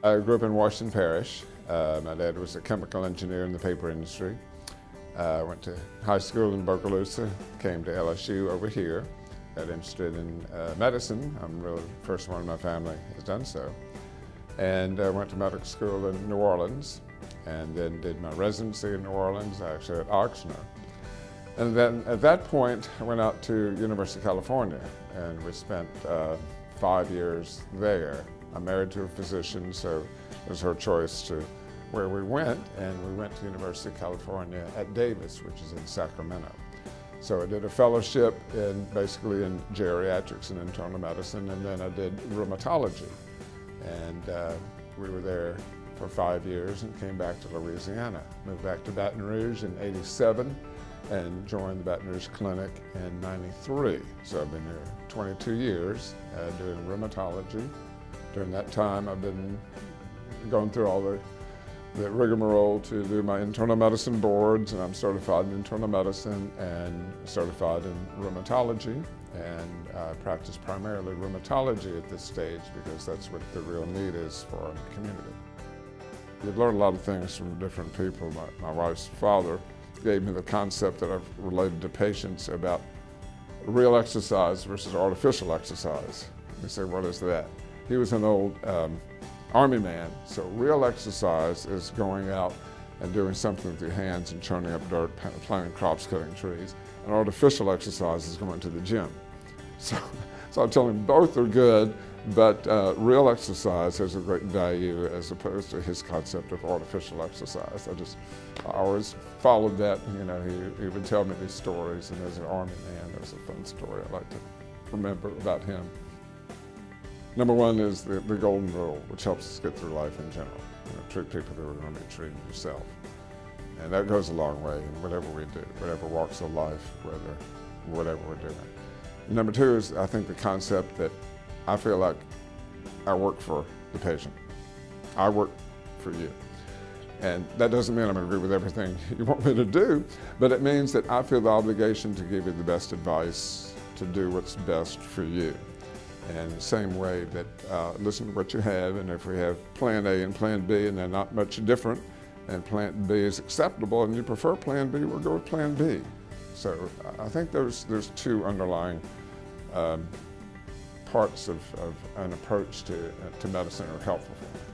I grew up in Washington Parish. My dad was a chemical engineer in the paper industry. I went to high school in Bogalusa, came to LSU over here, got interested in medicine. I'm really the first one in my family has done so. And I went to medical school in New Orleans, and then did my residency in New Orleans, actually at Ochsner. And then at that point, I went out to University of California, and we spent 5 years there. I'm married to a physician, so it was her choice to where we went, and we went to University of California at Davis, which is in Sacramento. So I did a fellowship basically in geriatrics and internal medicine, and then I did rheumatology. And we were there for 5 years and came back to Louisiana. Moved back to Baton Rouge in '87 and joined the Baton Rouge Clinic in '93. So I've been here 22 years doing rheumatology. During that time, I've been going through all the rigmarole to do my internal medicine boards, and I'm certified in internal medicine and certified in rheumatology. And I practice primarily rheumatology at this stage because that's what the real need is for our community. You've learned a lot of things from different people. My wife's father gave me the concept that I've related to patients about real exercise versus artificial exercise. You say, what is that? He was an old Army man, so real exercise is going out and doing something with your hands and churning up dirt, planting crops, cutting trees. And artificial exercise is going to the gym. So I tell him both are good, but real exercise has a great value as opposed to his concept of artificial exercise. I always followed that. You know, he would tell me these stories, and as an Army man, there's a fun story I like to remember about him. Number one is the golden rule, which helps us get through life in general. You know, treat people the way you want to be treated yourself. And that goes a long way in whatever we do, whatever walks of life, whatever we're doing. And number two is, I think, the concept that I feel like I work for the patient. I work for you. And that doesn't mean I'm going to agree with everything you want me to do, but it means that I feel the obligation to give you the best advice to do what's best for you. And the same way that listen to what you have, and if we have plan A and plan B and they're not much different, and plan B is acceptable and you prefer plan B, we'll go with plan B. So I think there's two underlying parts of an approach to medicine are helpful for me.